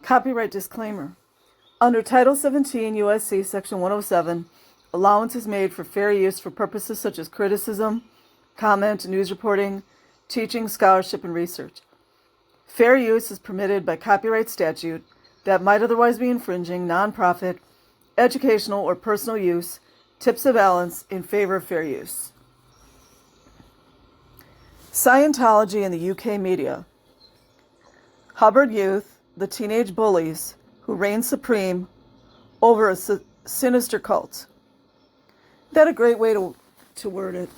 Copyright disclaimer. Under Title 17 U.S.C. Section 107, allowance is made for fair use for purposes such as criticism, comment, news reporting, teaching, scholarship, and research. Fair use is permitted by copyright statute that might otherwise be infringing nonprofit, educational, or personal use, tips the balance in favor of fair use. Scientology in the UK media. Hubbard youth, the teenage bullies who reign supreme over a sinister cult. That's a great way to word it.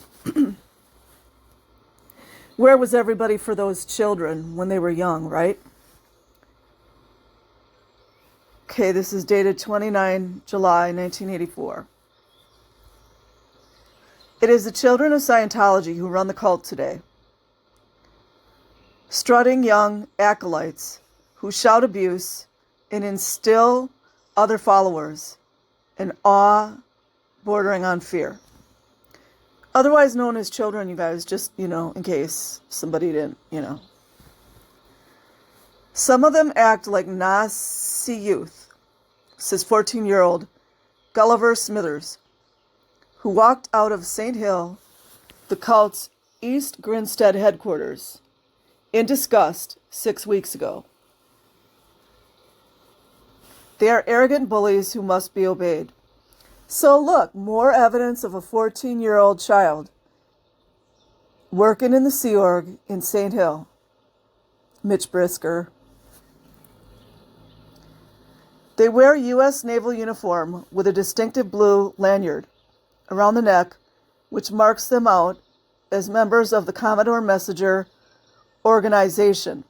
Where was everybody for those children when they were young, right? Okay, this is dated 29 July 1984. It is the children of Scientology who run the cult today. Strutting young acolytes who shout abuse and instill other followers in awe bordering on fear. Otherwise known as children, you guys, just, in case somebody didn't, Some of them act like Nazi youth, says 14-year-old Gulliver Smithers, who walked out of St. Hill, the cult's East Grinstead headquarters, in disgust 6 weeks ago. They are arrogant bullies who must be obeyed. So look, more evidence of a 14-year-old child working in the Sea Org in St. Hill. Mitch Brisker. They wear U.S. naval uniform with a distinctive blue lanyard around the neck, which marks them out as members of the Commodore Messenger organization.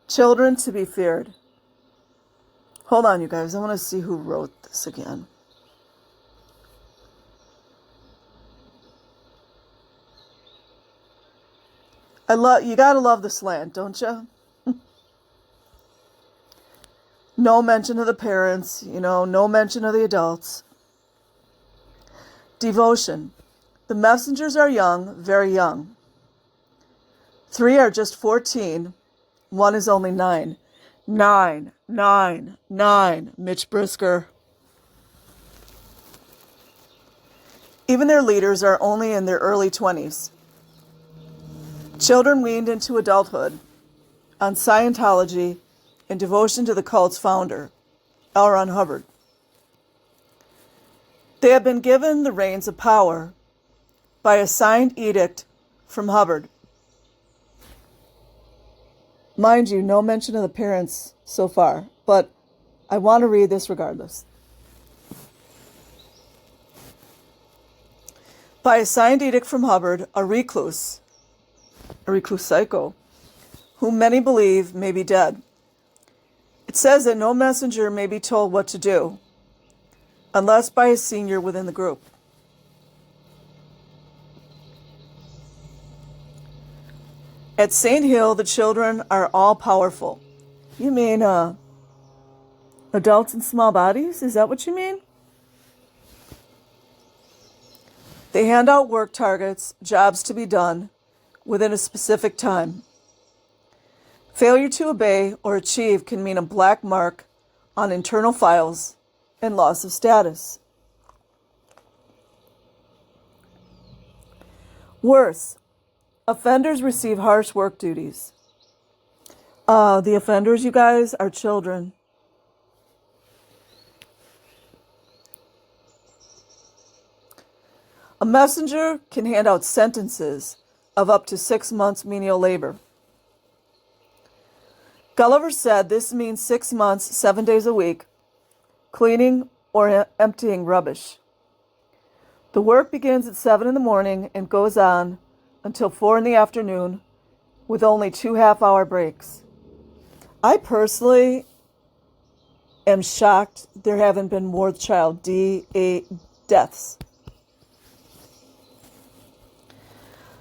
Children to be feared. Hold on, you guys. I want to see who wrote this again. You gotta love the slant, don't you? No mention of the parents, no mention of the adults. Devotion. The messengers are young, very young. 3 are just 14. 1 is only 9. 9, Mitch Brisker. Even their leaders are only in their early 20s. Children weaned into adulthood on Scientology in devotion to the cult's founder, L. Ron Hubbard. They have been given the reins of power by a signed edict from Hubbard. Mind you, no mention of the parents so far, but I want to read this regardless. By a signed edict from Hubbard, a recluse psycho, whom many believe may be dead. It says that no messenger may be told what to do, unless by a senior within the group. At St. Hill, the children are all powerful. You mean adults in small bodies? Is that what you mean? They hand out work targets, jobs to be done within a specific time. Failure to obey or achieve can mean a black mark on internal files and loss of status. Worse, offenders receive harsh work duties. The offenders, you guys, are children. A messenger can hand out sentences of up to 6 months menial labor. Gulliver said this means 6 months, 7 days a week, cleaning or emptying rubbish. The work begins at 7 in the morning and goes on until 4 in the afternoon with only 2 half-hour breaks. I personally am shocked there haven't been more child deaths.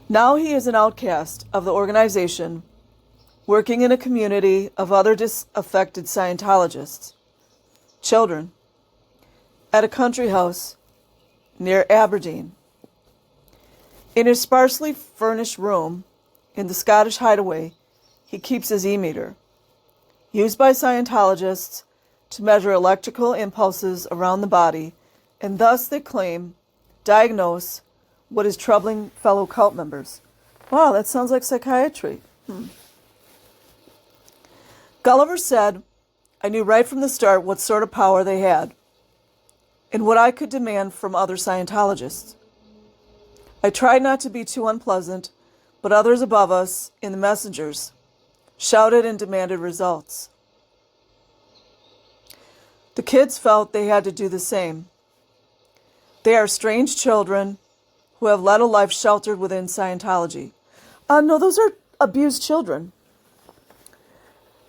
Now he is an outcast of the organization, working in a community of other disaffected Scientologists, children, at a country house near Aberdeen. In his sparsely furnished room in the Scottish hideaway, he keeps his e-meter. used by Scientologists to measure electrical impulses around the body, and thus, they claim, diagnose what is troubling fellow cult members. Wow, that sounds like psychiatry. Gulliver said, I knew right from the start what sort of power they had and what I could demand from other Scientologists. I tried not to be too unpleasant, but others above us, in the messengers, shouted and demanded results. The kids felt they had to do the same. They are strange children who have led a life sheltered within Scientology. No, those are abused children.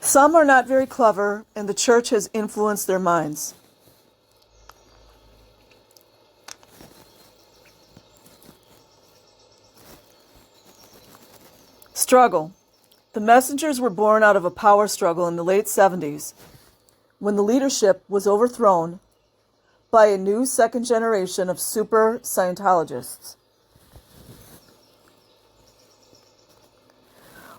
Some are not very clever, and the church has influenced their minds. Struggle. The messengers were born out of a power struggle in the late 70s, when the leadership was overthrown by a new second generation of super Scientologists.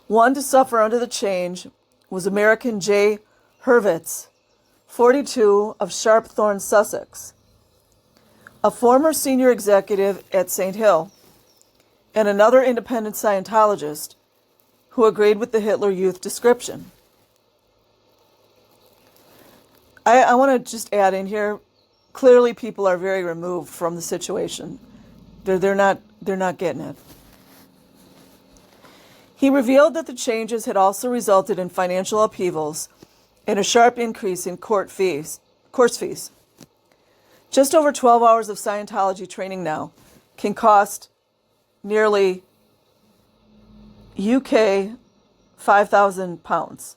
One to suffer under the change was American J. Hurwitz, 42, of Sharpthorne, Sussex, a former senior executive at St. Hill, and another independent Scientologist who agreed with the Hitler Youth description. I want to just add in here, clearly people are very removed from the situation. They're not getting it. He revealed that the changes had also resulted in financial upheavals and a sharp increase in course fees. Just over 12 hours of Scientology training now can cost nearly UK £5,000.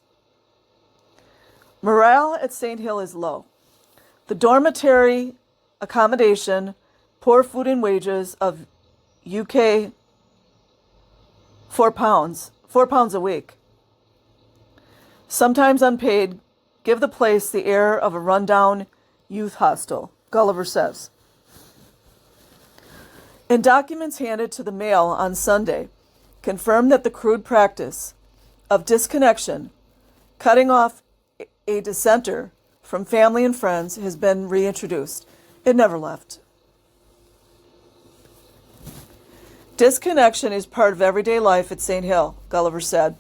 Morale at St. Hill is low. The dormitory accommodation, poor food and wages of UK £4 a week, sometimes unpaid, give the place the air of a rundown youth hostel, Gulliver says. And documents handed to the mail on Sunday confirm that the crude practice of disconnection, cutting off a dissenter from family and friends, has been reintroduced. It never left. Disconnection is part of everyday life at St. Hill, Gulliver said.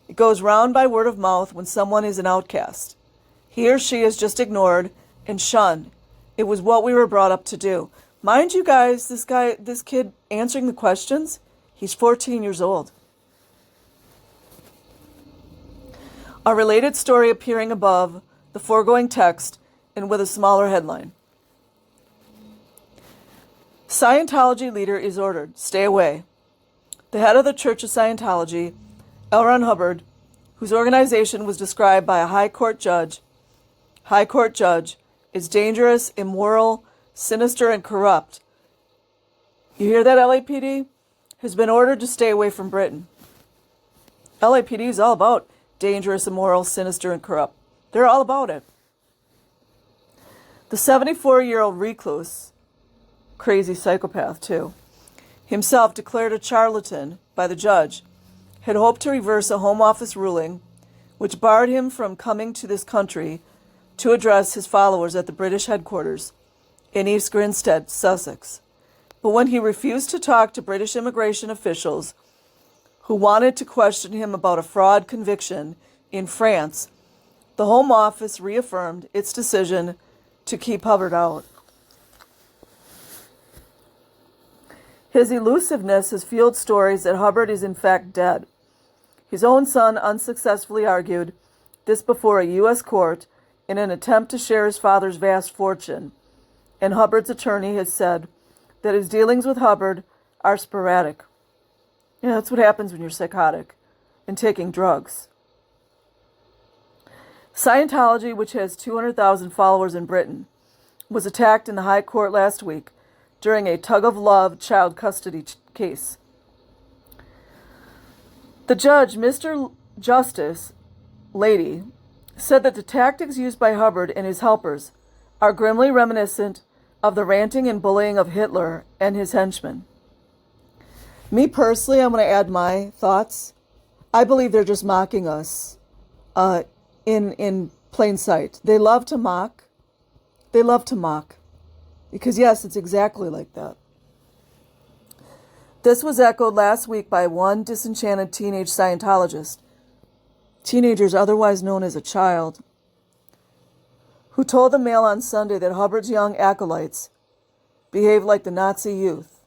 It goes round by word of mouth when someone is an outcast. He or she is just ignored and shunned. It was what we were brought up to do. Mind you guys, this kid answering the questions, he's 14 years old. A related story appearing above the foregoing text and with a smaller headline. Scientology leader is ordered, stay away. The head of the Church of Scientology, L. Ron Hubbard, whose organization was described by a high court judge, is dangerous, immoral, sinister, and corrupt. You hear that, LAPD? Has been ordered to stay away from Britain. LAPD is all about dangerous, immoral, sinister, and corrupt. They're all about it. The 74-year-old recluse, crazy psychopath too, himself declared a charlatan by the judge, had hoped to reverse a Home Office ruling which barred him from coming to this country to address his followers at the British headquarters in East Grinstead, Sussex. But when he refused to talk to British immigration officials who wanted to question him about a fraud conviction in France, the Home Office reaffirmed its decision to keep Hubbard out. His elusiveness has fueled stories that Hubbard is in fact dead. His own son unsuccessfully argued this before a U.S. court in an attempt to share his father's vast fortune, and Hubbard's attorney has said that his dealings with Hubbard are sporadic. Yeah, that's what happens when you're psychotic and taking drugs. Scientology, which has 200,000 followers in Britain, was attacked in the High Court last week during a tug-of-love child custody case. The judge, Mr. Justice Lady, said that the tactics used by Hubbard and his helpers are grimly reminiscent of the ranting and bullying of Hitler and his henchmen. Me personally, I'm going to add my thoughts. I believe they're just mocking us in plain sight. They love to mock. They love to mock. Because yes, it's exactly like that. This was echoed last week by one disenchanted teenage Scientologist, teenagers otherwise known as a child, who told the Mail on Sunday that Hubbard's young acolytes behave like the Nazi youth.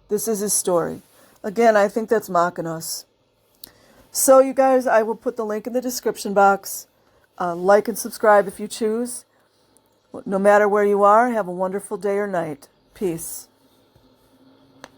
This is his story. Again, I think that's mocking us. So, you guys, I will put the link in the description box. Like and subscribe if you choose. No matter where you are, have a wonderful day or night. Peace.